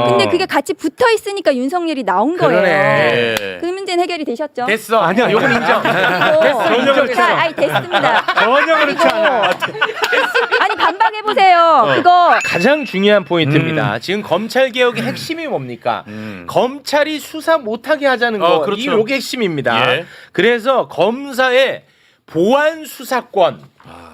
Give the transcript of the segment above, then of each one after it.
근데 그게 같이 붙어 있으니까 윤석열이 나온 거예요. 그러네. 그 문제는 해결이 되셨죠? 됐어. 아니야, 요건 인정. 됐어, 인정. 자, 아니 됐습니다. 전혀 그렇지 않아. 아니 반박해 보세요. 그거 가장 중요한 포인트입니다. 지금 검찰 개혁의 핵심이 뭡니까? 검찰이 수사 못하게 하자는 거. 그렇죠. 이게 핵심입니다. 예. 그래서 검사의 보안 수사권.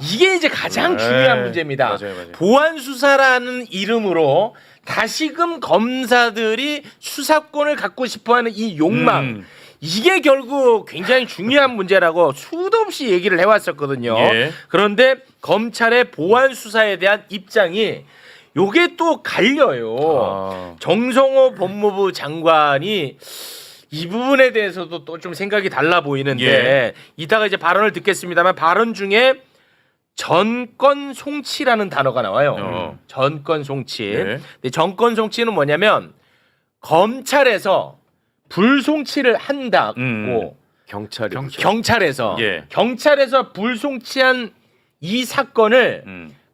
이게 이제 가장 중요한 문제입니다. 맞아요. 보안 수사라는 이름으로 다시금 검사들이 수사권을 갖고 싶어하는 이 욕망. 이게 결국 굉장히 중요한 문제라고 수도 없이 얘기를 해왔었거든요. 예. 그런데 검찰의 보안 수사에 대한 입장이 요게 또 갈려요. 정성호 법무부 장관이 이 부분에 대해서도 또 좀 생각이 달라 보이는데 예. 이따가 이제 발언을 듣겠습니다만 발언 중에 전권 송치라는 단어가 나와요. 전권 송치. 예. 근데 전권 송치는 뭐냐면 검찰에서 불송치를 한다고 경찰에서 예. 경찰에서 불송치한 이 사건을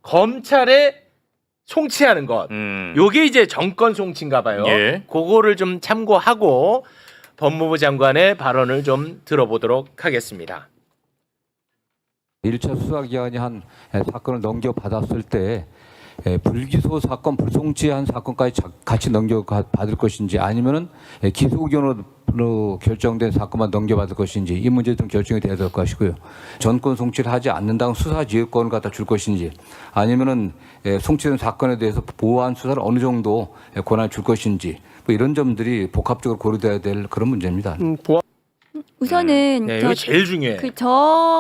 검찰에 송치하는 것. 요게 이제 정권 송치인가 봐요. 예. 그거를 좀 참고하고 법무부 장관의 발언을 좀 들어보도록 하겠습니다. 1차 수사기관이 한 사건을 넘겨받았을 때 불기소 사건, 불송치한 사건까지 같이 넘겨받을 것인지 아니면은 기소 의견으로 결정된 사건만 넘겨받을 것인지 이 문제 좀 결정이 돼야 될 것이고요. 전권 송치를 하지 않는다면 수사 지휘권을 갖다 줄 것인지 아니면은 송치된 사건에 대해서 보완 수사를 어느 정도 권한을 줄 것인지 뭐 이런 점들이 복합적으로 고려돼야 될 그런 문제입니다. 우선은 네, 이게 제일 중요해.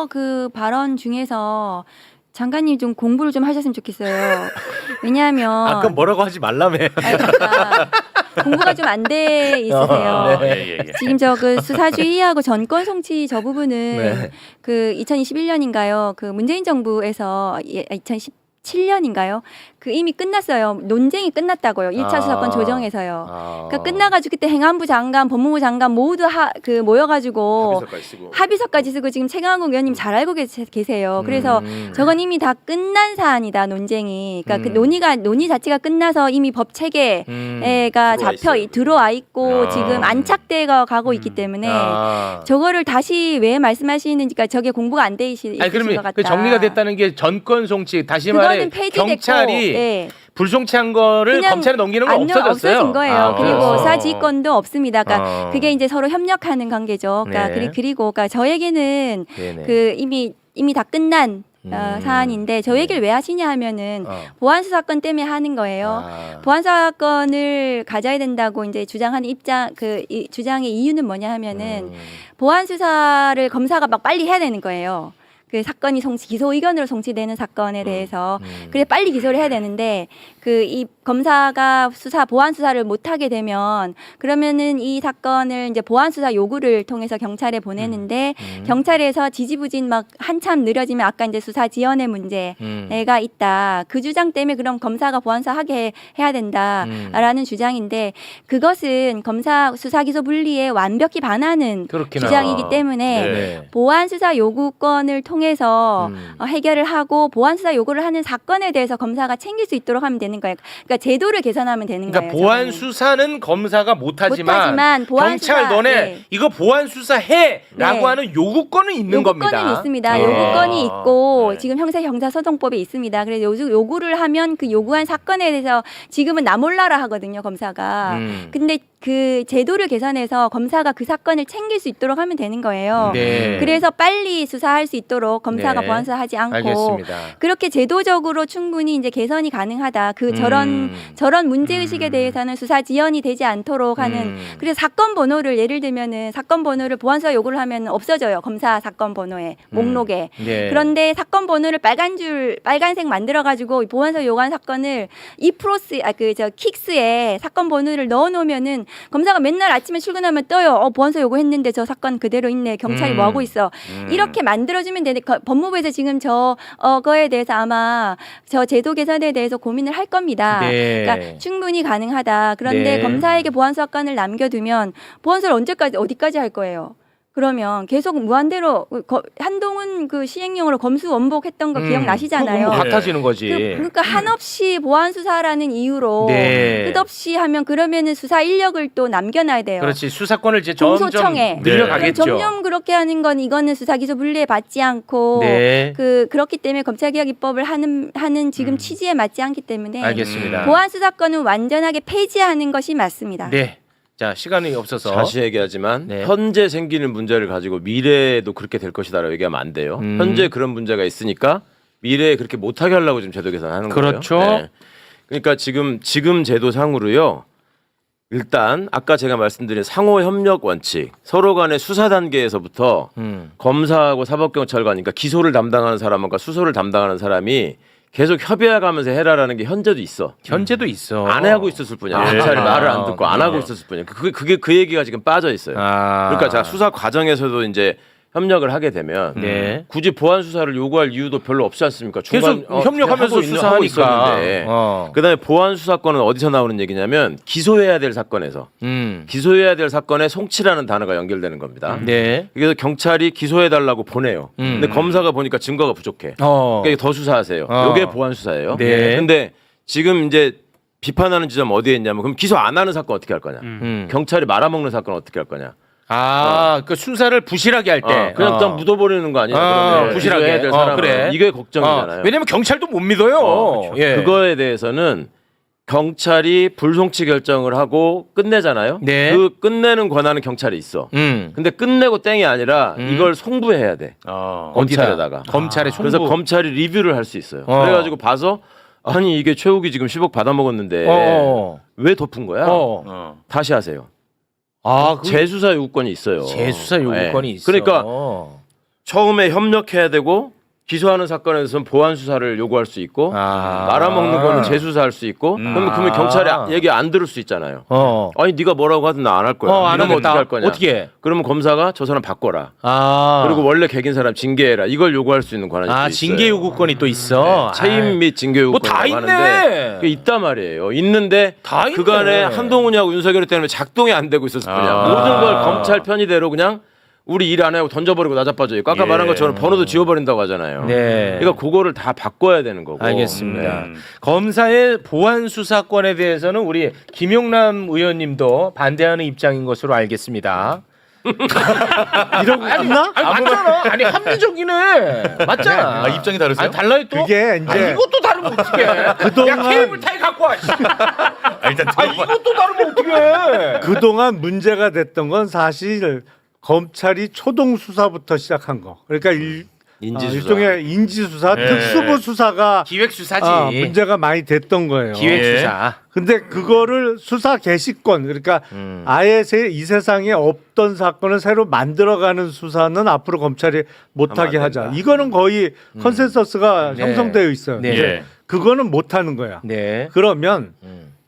그 발언 중에서 장관님 좀 공부를 좀 하셨으면 좋겠어요. 왜냐하면 아까 뭐라고 하지 말라며. 그러니까 공부가 좀 안 돼 있으세요. 예. 지금 저 그 수사주의하고 전권 송치 저 부분은 네. 그 2021년인가요? 그 문재인 정부에서 2017년인가요? 그 이미 끝났어요. 논쟁이 끝났다고요. 1차 수사권 조정에서요. 그러니까 끝나가지고 그때 행안부 장관, 법무부 장관 모두 모여가지고 합의서까지 쓰고 지금 최강욱 의원님 잘 알고 계세요. 그래서 저건 이미 다 끝난 사안이다 논쟁이. 그러니까 그 논의 자체가 끝나서 이미 법 체계가 들어와 있고 지금 안착돼 가고 있기 때문에 저거를 다시 왜 말씀하시는지, 그러니까 저게 공부가 안 돼 있으신 것 그러면 같다. 그 정리가 됐다는 게 전권 송치, 다시 말해 그거는 폐지됐고, 경찰이 네. 불송치한 거를 그냥 검찰에 넘기는 건 없어졌어요. 없어진 거예요. 그리고 그래서. 수사지휘권도 없습니다. 그러니까 그게 이제 서로 협력하는 관계죠. 그러니까 네. 그리고 그러니까 저에게는 네네. 그 이미 다 끝난 사안인데 저 얘기를 왜 하시냐 하면은 보안 수사권 때문에 하는 거예요. 보안 수사권을 가져야 된다고 이제 주장하는 이 주장의 이유는 뭐냐 하면은 보안 수사를 검사가 막 빨리 해야 되는 거예요. 그 사건이 기소 의견으로 송치되는 사건에 대해서 그래 빨리 기소를 해야 되는데 그 이 검사가 보안 수사를 못 하게 되면 그러면은 이 사건을 이제 보안 수사 요구를 통해서 경찰에 보내는데 경찰에서 지지부진 막 한참 느려지면 아까 이제 수사 지연의 문제가 있다. 그 주장 때문에 그럼 검사가 보안 수사하게 해야 된다라는 주장인데 그것은 검사 수사 기소 분리에 완벽히 반하는 주장이기 때문에 보안 수사 요구권을 통해서 해결을 하고 보안 수사 요구를 하는 사건에 대해서 검사가 챙길 수 있도록 하면 되는 거예요. 그러니까 제도를 개선하면 되는 거예요. 그러니까 보안 수사는 검사가 못하지만 보안 경찰 수사, 너네 네. 이거 보안 수사해라고 네. 하는 요구권은 있는 겁니다. 요구권은 있습니다. 네. 요구권이 있고 네. 지금 형사소송법에 있습니다. 그래서 요구를 하면 그 요구한 사건에 대해서 지금은 나 몰라라 하거든요, 검사가. 근데 그 제도를 개선해서 검사가 그 사건을 챙길 수 있도록 하면 되는 거예요. 네. 그래서 빨리 수사할 수 있도록 검사가 네. 보안 수사하지 않고 알겠습니다. 그렇게 제도적으로 충분히 이제 개선이 가능하다. 저런 문제 의식에 대해서는 수사 지연이 되지 않도록 하는. 그래서 사건 번호를 예를 들면은 사건 번호를 보안 수사 요구를 하면 없어져요. 검사 사건 번호에 목록에. 네. 그런데 사건 번호를 빨간색 만들어 가지고 보안 수사 요구한 사건을 킥스에 사건 번호를 넣어 놓으면은 검사가 맨날 아침에 출근하면 떠요. 보안 수사 요구했는데 저 사건 그대로 있네. 경찰이 뭐 하고 있어. 이렇게 만들어주면 되는데 법무부에서 지금 저거에 대해서 아마 저 제도 개선에 대해서 고민을 할 겁니다. 네. 그러니까 충분히 가능하다. 그런데 네. 검사에게 보안 수사권을 남겨두면 보안 수사를 어디까지 할 거예요? 그러면 계속 무한대로 한동훈 그 시행령으로 검수 원복했던 거 기억나시잖아요. 그거 같아지는 거지. 그러니까 한없이 보안 수사라는 이유로 네. 끝없이 하면 그러면은 수사 인력을 또 남겨놔야 돼요. 그렇지. 수사권을 이제 점점 공소청에 늘려가겠죠. 점점 그렇게 하는 건 이거는 수사기소 분리에 받지 않고 네. 그렇기 때문에 검찰개혁입법을 하는 지금 취지에 맞지 않기 때문에 알겠습니다. 보안 수사권은 완전하게 폐지하는 것이 맞습니다. 네. 자, 시간이 없어서 다시 얘기하지만 네. 현재 생기는 문제를 가지고 미래에도 그렇게 될 것이다라고 얘기하면 안 돼요. 현재 그런 문제가 있으니까 미래에 그렇게 못하게 하려고 지금 제도 개선하는 그렇죠. 거예요. 네. 그러니까 지금 제도상으로요. 일단 아까 제가 말씀드린 상호 협력 원칙, 서로 간의 수사 단계에서부터 검사하고 사법경찰관, 그러니까 기소를 담당하는 사람과 수소를 담당하는 사람이 계속 협의해가면서 해라라는 게 현재도 있어. 현재도 있어. 안 하고 있었을 뿐이야. 검찰이 말을 안 듣고 안 하고 있었을 뿐이야. 그게 그 얘기가 지금 빠져 있어요. 그러니까 자 수사 과정에서도 이제 협력을 하게 되면 네. 굳이 보안 수사를 요구할 이유도 별로 없지 않습니까? 계속 협력하면서 하고 수사하니까. 있었는데. 그다음에 보안 수사권은 어디서 나오는 얘기냐면 기소해야 될 사건에서 기소해야 될 사건에 송치라는 단어가 연결되는 겁니다. 네. 그래서 경찰이 기소해 달라고 보내요. 근데 검사가 보니까 증거가 부족해. 그러니까 더 수사하세요. 이게 보안 수사예요. 네. 근데 지금 이제 비판하는 지점 어디에 있냐면 그럼 기소 안 하는 사건 어떻게 할 거냐? 경찰이 말아먹는 사건 어떻게 할 거냐? 그 수사를 부실하게 할 때 그냥 딱 묻어버리는 거 아니야? 그러면 부실하게 기소해야 될 사람은 그래. 이게 걱정이잖아요. 왜냐면 경찰도 못 믿어요. 그렇죠. 예. 그거에 대해서는 경찰이 불송치 결정을 하고 끝내잖아요. 네. 그 끝내는 권한은 경찰에 있어. 근데 끝내고 땡이 아니라 이걸 송부해야 돼. 검찰에다가. 검찰에 송부. 그래서 검찰이 리뷰를 할 수 있어요. 그래가지고 봐서 아니 이게 최욱이 지금 10억 받아먹었는데 왜 덮은 거야? 다시 하세요. 재수사 요구권이 있어요. 재수사 요구권이 네. 있어. 그러니까 처음에 협력해야 되고 기소하는 사건에서는 보안 수사를 요구할 수 있고 말아먹는 거는 재수사할 수 있고 그러면 경찰이 얘기 안 들을 수 있잖아요. 아니 네가 뭐라고 하든 나 안 할 거야. 안 이러면 하겠다. 어떻게 할 거냐? 어떻게 해? 그러면 검사가 저 사람 바꿔라. 그리고 원래 개긴 사람 징계해라. 이걸 요구할 수 있는 권한이 또 있어요. 징계 요구권이 또 있어. 체임 및 징계 요구권이라고 뭐 다 있네. 하는데 그게 있단 말이에요. 있는데 다 있네. 그간에 한동훈이하고 윤석열 때문에 작동이 안 되고 있었을 뿐이야. 모든 걸 검찰 편의대로 그냥 우리 일 안 하고 던져버리고 나자빠져 있고 아까 말한 것처럼 번호도 지워버린다고 하잖아요. 네. 그러니까 그거를 다 바꿔야 되는 거고. 알겠습니다. 검사의 보안 수사권에 대해서는 우리 김용남 의원님도 반대하는 입장인 것으로 알겠습니다. 이러고 끝나? 맞잖아. 아니 합리적이네. 맞잖아. 입장이 다르세요? 달라요 또? 그게 이제 이것도 다르면 어떡해. 그동안- 야 케이블 타이 갖고 와. 씨. 일단 이것도 다르면 어떡해. 그동안 문제가 됐던 건 사실 검찰이 초동 수사부터 시작한 거. 그러니까 인지수사. 일종의 인지수사, 네. 특수부 수사가 기획 수사지. 문제가 많이 됐던 거예요. 기획 수사. 근데 그거를 수사 개시권, 그러니까 아예 이 세상에 없던 사건을 새로 만들어가는 수사는 앞으로 검찰이 못하게 하면 안 하자. 된다. 이거는 거의 컨센서스가 네. 형성되어 있어요. 네. 이제 그거는 못하는 거야. 네. 그러면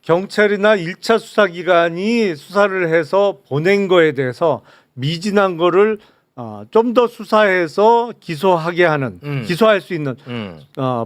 경찰이나 1차 수사기관이 수사를 해서 보낸 거에 대해서 미진한 거를 좀 더 수사해서 기소하게 하는 기소할 수 있는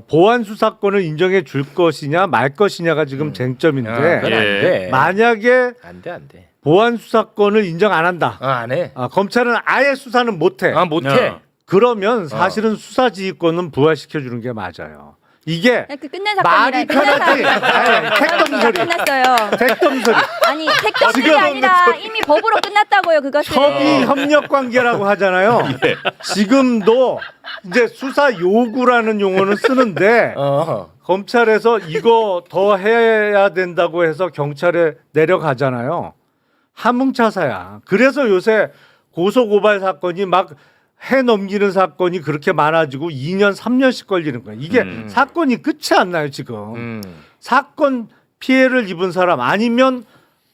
보안 수사권을 인정해 줄 것이냐 말 것이냐가 지금 쟁점인데 그건 안 돼. 만약에 안 돼. 보안 수사권을 인정 안 한다. 안 해. 검찰은 아예 수사는 못 해. 못해. 그러면 사실은 수사지휘권은 부활시켜 주는 게 맞아요. 이게 끝난 말이 사건이라 편하지. 아니, 택덤소리. 끝났어요. 택덤소리. 아니 택덤소리 지금 아니라 이미 법으로 끝났다고요. 그것은. 협의 협력 관계라고 하잖아요. 지금도 이제 수사 요구라는 용어는 쓰는데 검찰에서 이거 더 해야 된다고 해서 경찰에 내려가잖아요. 함흥차사야. 그래서 요새 고소고발 사건이 막 해 넘기는 사건이 그렇게 많아지고 2년 3년씩 걸리는 거야. 이게 사건이 끝이 안 나요 지금. 사건 피해를 입은 사람 아니면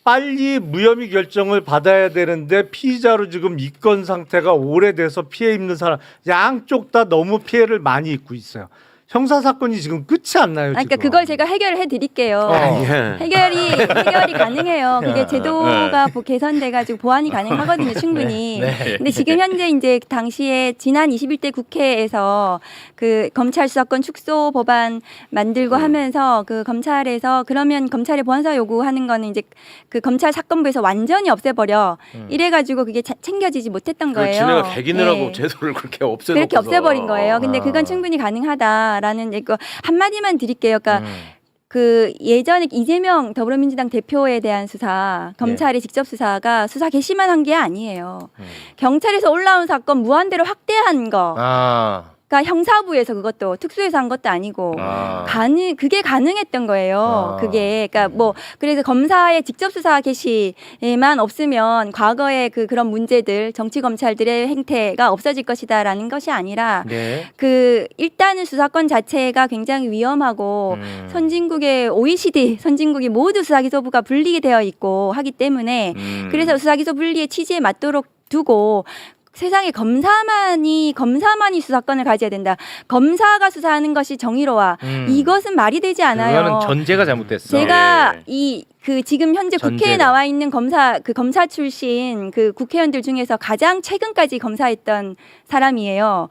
빨리 무혐의 결정을 받아야 되는데 피의자로 지금 입건 상태가 오래돼서 피해 입는 사람 양쪽 다 너무 피해를 많이 입고 있어요. 형사 사건이 지금 끝이 안 나요. 그러니까 지금. 그걸 제가 해결을 해드릴게요. 예. 해결이 가능해요. 그게 제도가 개선돼가지고 보완이 가능하거든요, 충분히. 근데 지금 현재 이제 당시에 지난 21대 국회에서 그 검찰 수사권 축소 법안 만들고 하면서 그 검찰에서 그러면 검찰의 보안사 요구하는 거는 이제 그 검찰 사건부에서 완전히 없애버려 이래가지고 그게 챙겨지지 못했던 거예요. 지네가 개기느라고 네. 제도를 그렇게 없애놓고서 그렇게 없애버린 거예요. 근데 그건 충분히 가능하다라는 이거 한마디만 드릴게요. 그러니까 그 예전에 이재명 더불어민주당 대표에 대한 수사, 검찰의 직접 수사가 수사 개시만 한 게 아니에요. 경찰에서 올라온 사건 무한대로 확대한 거. 그러니까 형사부에서 그것도 특수해서 한 것도 아니고 그게 가능했던 거예요. 그게 그러니까 뭐 그래서 검사의 직접 수사 개시만 없으면 과거의 그런 문제들 정치 검찰들의 행태가 없어질 것이다라는 것이 아니라 그 일단은 수사권 자체가 굉장히 위험하고 선진국의 OECD 선진국이 모두 수사기소부가 분리게 되어 있고 하기 때문에 그래서 수사기소 분리의 취지에 맞도록 두고 세상에 검사만이 수사권을 가져야 된다. 검사가 수사하는 것이 정의로워. 이것은 말이 되지 않아요. 그거는 전제가 잘못됐어. 제가 지금 현재 국회에 전제가. 나와 있는 검사 출신 그 국회의원들 중에서 가장 최근까지 검사했던 사람이에요.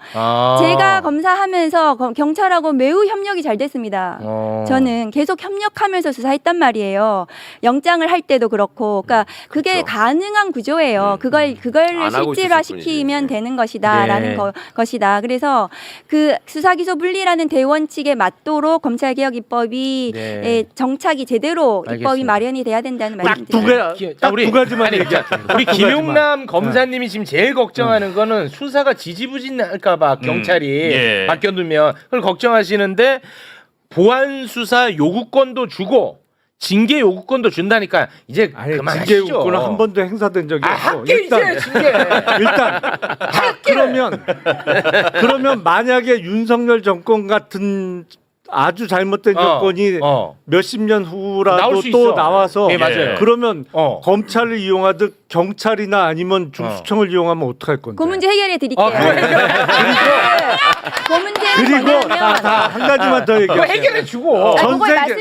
제가 검사하면서 경찰하고 매우 협력이 잘 됐습니다. 저는 계속 협력하면서 수사했단 말이에요. 영장을 할 때도 그렇고, 그러니까 그게 가능한 구조예요. 그걸 안 하고 실질화시키면 되는 것이다라는 것이다. 그래서 그 수사기소 분리라는 대원칙에 맞도록 검찰개혁 입법이 정착이 제대로 입법이 마련이 돼야 된다는 말씀드립니다. 딱 두 가지만 얘기할게요. 우리 김용남 검사님이 지금 제일 걱정하는 거는 수사가 지지부진할까봐 경찰이 바뀌어두면 그걸 걱정하시는데 보안 수사 요구권도 주고 징계 요구권도 준다니까 이제 그만하시죠. 징계 요구는 한 번도 행사된 적이 없고 할게 이제 징계. 일단 그러면 만약에 윤석열 정권 같은 아주 잘못된 정권이 몇십 년 후라도 나올 수 또 있어. 나와서 맞아요. 그러면 검찰을 이용하듯 경찰이나 아니면 중수청을 이용하면 어떡할 건데? 그 문제 해결해 드릴게요. 그 문제는 그리고 뭐냐면 한 가지만 더 얘기할게요. 해결해 주고.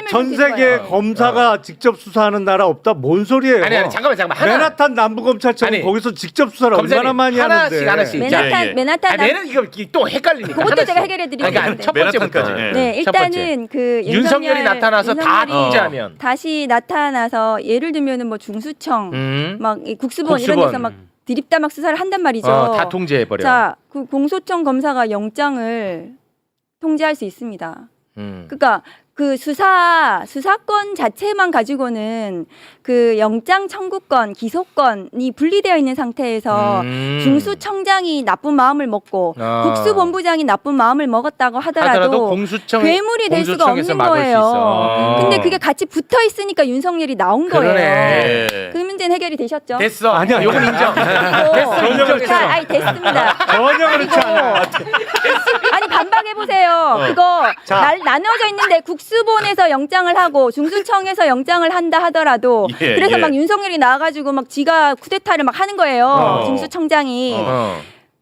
전 세계 검사가 직접 수사하는 나라 없다. 뭔 소리예요? 아니 잠깐만 맨하탄 남부검찰청 거기서 직접 수사를 얼마나 많이 하는데. 하나씩. 맨하탄 내는 이거 또 헷갈리니까. 그것도 제가 해결해 드릴게요. 그러니까 첫 번째부터. 네, 일단은 그 윤석열이 나타나서 다 통제하면 다시 나타나서 예를 들면은 뭐 중수청 막 국수본 이런 데서 막 디립다 막 수사를 한단 말이죠. 다 통제해 버려. 자, 그 공소청 검사가 영장을 통제할 수 있습니다. 그러니까 그 수사권 자체만 가지고는 그 영장 청구권, 기소권이 분리되어 있는 상태에서 중수청장이 나쁜 마음을 먹고 국수본부장이 나쁜 마음을 먹었다고 하더라도 공수청 괴물이 될 수가 없는 거예요. 근데 그게 같이 붙어 있으니까 윤석열이 나온 거예요. 그 문제는 해결이 되셨죠? 됐어. 아니야, 요건 인정. 됐습니다. 전혀 그렇지 않아. 아니 반박해 보세요. 그거 나누어져 있는데 국수본에서 영장을 하고 중수청에서 영장을 한다 하더라도 그래서 막 윤석열이 나와가지고 막 지가 쿠데타를 막 하는 거예요. 중수청장이.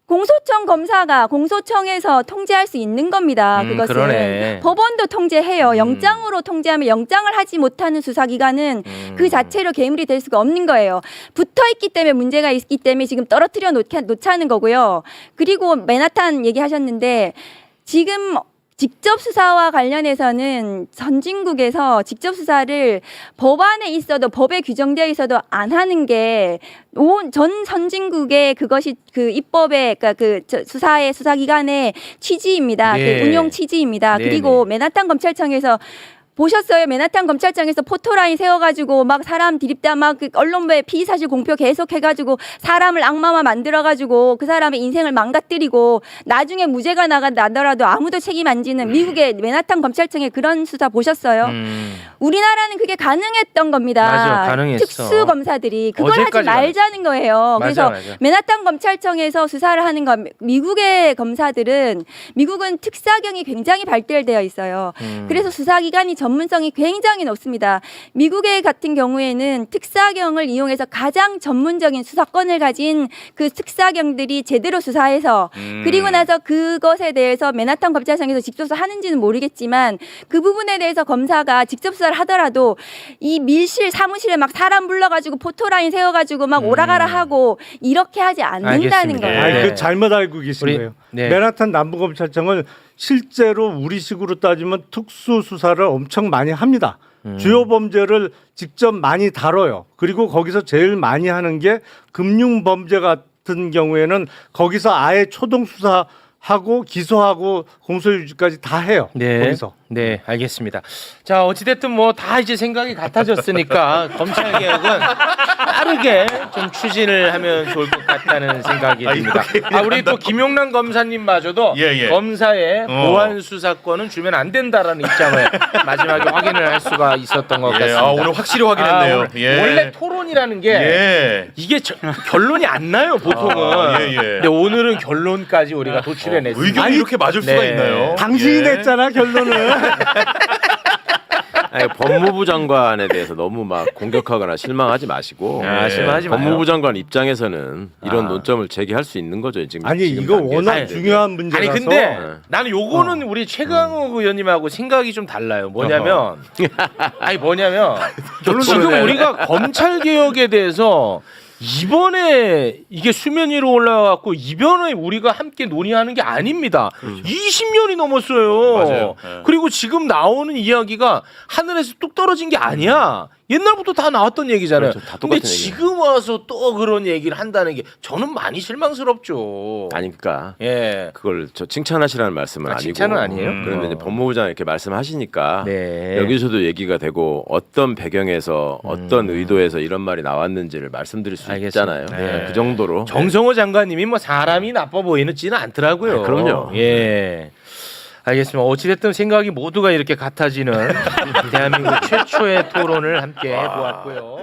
공소청 검사가 공소청에서 통제할 수 있는 겁니다. 그것은 그러네. 법원도 통제해요. 영장으로 통제하면 영장을 하지 못하는 수사기관은 그 자체로 괴물이 될 수가 없는 거예요. 붙어있기 때문에 문제가 있기 때문에 지금 떨어뜨려 놓자는 거고요. 그리고 맨하탄 얘기하셨는데 지금 직접 수사와 관련해서는 선진국에서 직접 수사를 법안에 있어도 법에 규정되어 있어도 안 하는 게 전 선진국의 그것이 그 입법의 그러니까 그 수사기관의 취지입니다. 그 운용 취지입니다. 그리고 맨하탄 검찰청에서 보셨어요? 맨하탄 검찰청에서 포토라인 세워가지고 막 사람 디립다 막 언론부에 피의사실 공표 계속 해가지고 사람을 악마화 만들어가지고 그 사람의 인생을 망가뜨리고 나중에 무죄가 나더라도 아무도 책임 안 지는 미국의 맨하탄 검찰청의 그런 수사 보셨어요? 우리나라는 그게 가능했던 겁니다. 맞아, 가능했어. 특수 검사들이 그걸 하지 말자는 거예요. 그래서 맨하탄 검찰청에서 수사를 하는 거 미국의 검사들은 미국은 특사경이 굉장히 발달되어 있어요. 그래서 수사기관이 전문성이 굉장히 높습니다. 미국의 같은 경우에는 특사경을 이용해서 가장 전문적인 수사권을 가진 그 특사경들이 제대로 수사해서 그리고 나서 그것에 대해서 맨하탄 검찰청에서 직접 수사하는지는 모르겠지만 그 부분에 대해서 검사가 직접 수사를 하더라도 이 밀실 사무실에 막 사람 불러가지고 포토라인 세워가지고 막 오라가라 하고 이렇게 하지 않는다는 알겠습니다. 거예요. 아니, 네. 그 잘못 알고 계신 우리- 거예요. 네. 맨하탄 남부검찰청은 실제로 우리식으로 따지면 특수 수사를 엄청 많이 합니다. 주요 범죄를 직접 많이 다뤄요. 그리고 거기서 제일 많이 하는 게 금융 범죄 같은 경우에는 거기서 아예 초동 수사하고 기소하고 공소유지까지 다 해요. 거기서. 네, 알겠습니다. 자, 어찌됐든 뭐 다 이제 생각이 같아졌으니까 검찰 개혁은 빠르게 좀 추진을 하면 좋을 것 같다는 생각이 듭니다. 우리 또 김용남 검사님마저도 예. 검사의 보안 수사권은 주면 안 된다라는 입장을 마지막에 확인을 할 수가 있었던 것 같습니다. 오늘 확실히 확인했네요. 오늘 예. 원래 토론이라는 게 예. 이게 결론이 안 나요 보통은. 예. 근데 오늘은 결론까지 우리가 도출해냈습니다. 의견이 이렇게 맞을 수가 네. 있나요? 당신이 예. 냈잖아 결론은. 아니, 법무부 장관에 대해서 너무 막 공격하거나 실망하지 마시고 실망하지 마요. 법무부 장관 입장에서는 이런 논점을 제기할 수 있는 거죠. 지금 아니 지금 이거 단계에서. 워낙 아니, 중요한 문제라서. 아니 근데 나는 요거는 우리 최강욱 의원님하고 생각이 좀 달라요. 뭐냐면 지금 우리가 검찰 개혁에 대해서 이번에 이게 수면 위로 올라왔고 이번에 우리가 함께 논의하는 게 아닙니다. 20년이 넘었어요. 맞아요. 네. 그리고 지금 나오는 이야기가 하늘에서 뚝 떨어진 게 아니야. 옛날부터 다 나왔던 얘기잖아요. 그렇죠. 다 근데 똑같은 얘기예요. 지금 와서 또 그런 얘기를 한다는 게 저는 많이 실망스럽죠. 아니 그러니까 예. 그걸 저 칭찬하시라는 말씀은 아니고 칭찬은 아니에요? 그런데 이제 법무부 장관 이렇게 말씀하시니까 네. 여기서도 얘기가 되고 어떤 배경에서 어떤 의도에서 이런 말이 나왔는지를 말씀드릴 수 알겠습니다. 있잖아요. 네. 그 정도로 정성호 장관님이 뭐 사람이 나빠 보이지는 않더라고요. 그럼요. 예. 알겠습니다. 어찌됐든 생각이 모두가 이렇게 같아지는 대한민국 최초의 토론을 함께 해보았고요.